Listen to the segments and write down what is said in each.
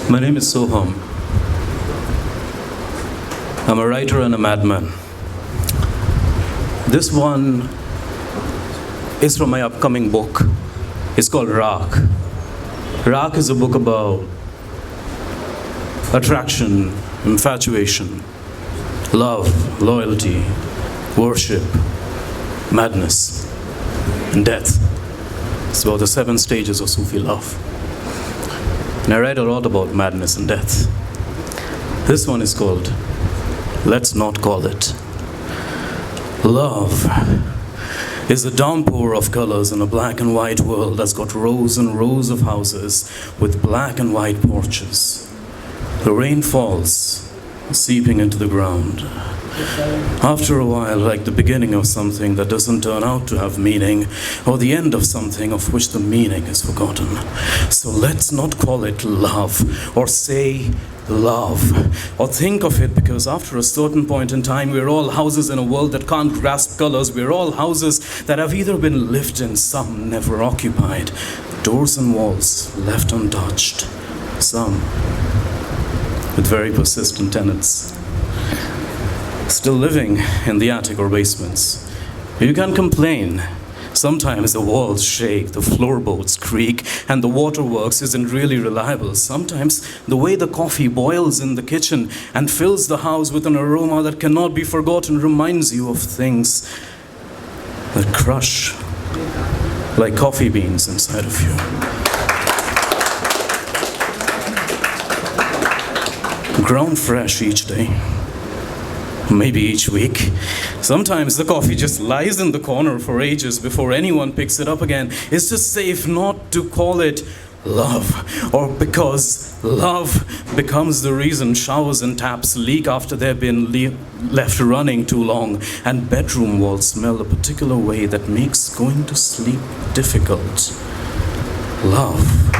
My name is Soham. I'm a writer and a madman. This one is from my upcoming book. It's called Raak. Raak is a book about attraction, infatuation, love, loyalty, worship, madness, and death. It's about the 7 stages of Sufi love. And I write a lot about madness and death. This one is called Let's Not Call It. Love is a downpour of colors in a black and white world that's got rows and rows of houses with black and white porches. The rain falls, seeping into the ground. After a while, like the beginning of something that doesn't turn out to have meaning, or the end of something of which the meaning is forgotten. So let's not call it love, or say love, or think of it, because after a certain point in time, we're all houses in a world that can't grasp colors. We're all houses that have either been lived in, some never occupied, doors and walls left untouched, some with very persistent tenants, still living in the attic or basements. You can't complain. Sometimes the walls shake, the floorboards creak, and the waterworks isn't really reliable. Sometimes the way the coffee boils in the kitchen and fills the house with an aroma that cannot be forgotten reminds you of things that crush like coffee beans inside of you. Ground fresh each day. Maybe each week. Sometimes the coffee just lies in the corner for ages before anyone picks it up again. It's just safe not to call it love, or because love becomes the reason showers and taps leak after they've been left running too long, and bedroom walls smell a particular way that makes going to sleep difficult. Love.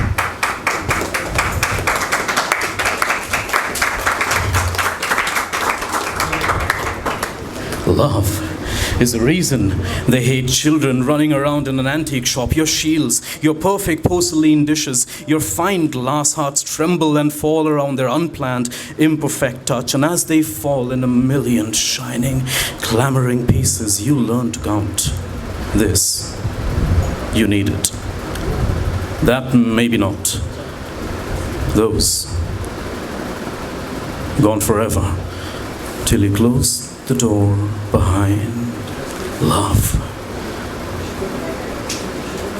Love is the reason they hate children running around in an antique shop. Your shields, your perfect porcelain dishes, your fine glass hearts tremble and fall around their unplanned, imperfect touch. And as they fall in a million shining, clamoring pieces, you learn to count. This, you need it. That, maybe not. Those, gone forever, till you close the door behind love.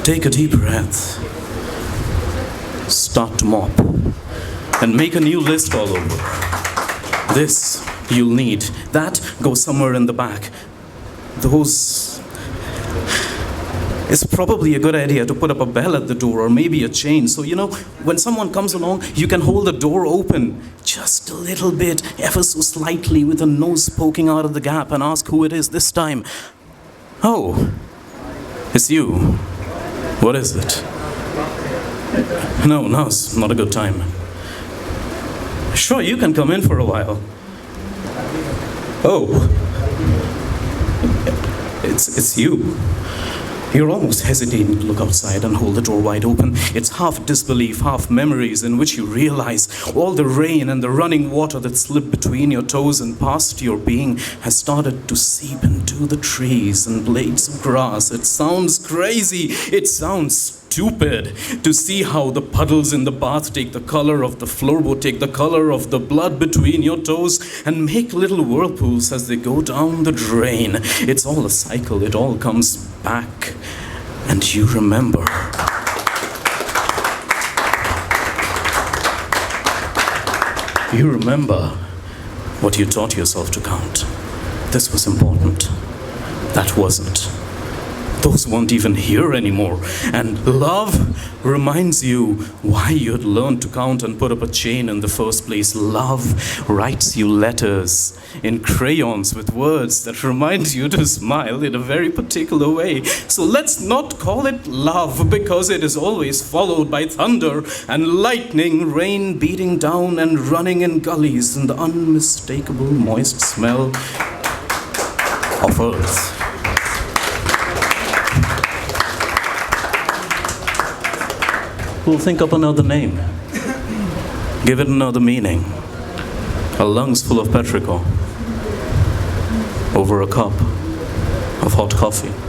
Take a deep breath. Start to mop and make a new list all over. This you'll need. That goes somewhere in the back. It's probably a good idea to put up a bell at the door, or maybe a chain, so when someone comes along, you can hold the door open just a little bit, ever so slightly, with a nose poking out of the gap, and ask who it is this time. Oh, it's you. What is it? No, now's not a good time. Sure, you can come in for a while. Oh, it's you. You're almost hesitating to look outside and hold the door wide open. It's half disbelief, half memories, in which you realize all the rain and the running water that slipped between your toes and past your being has started to seep into the trees and blades of grass. It sounds crazy. It sounds stupid to see how the puddles in the bath take the color of the floorboard, take the color of the blood between your toes, and make little whirlpools as they go down the drain. It's all a cycle. It all comes back, and you remember. You remember what you taught yourself to count. This was important. That wasn't. Those weren't even here anymore. And love reminds you why you had learned to count and put up a chain in the first place. Love writes you letters in crayons with words that remind you to smile in a very particular way. So let's not call it love, because it is always followed by thunder and lightning, rain beating down and running in gullies, and the unmistakable moist smell of earth. We'll think up another name. Give it another meaning. A lungs full of petrichor over a cup of hot coffee.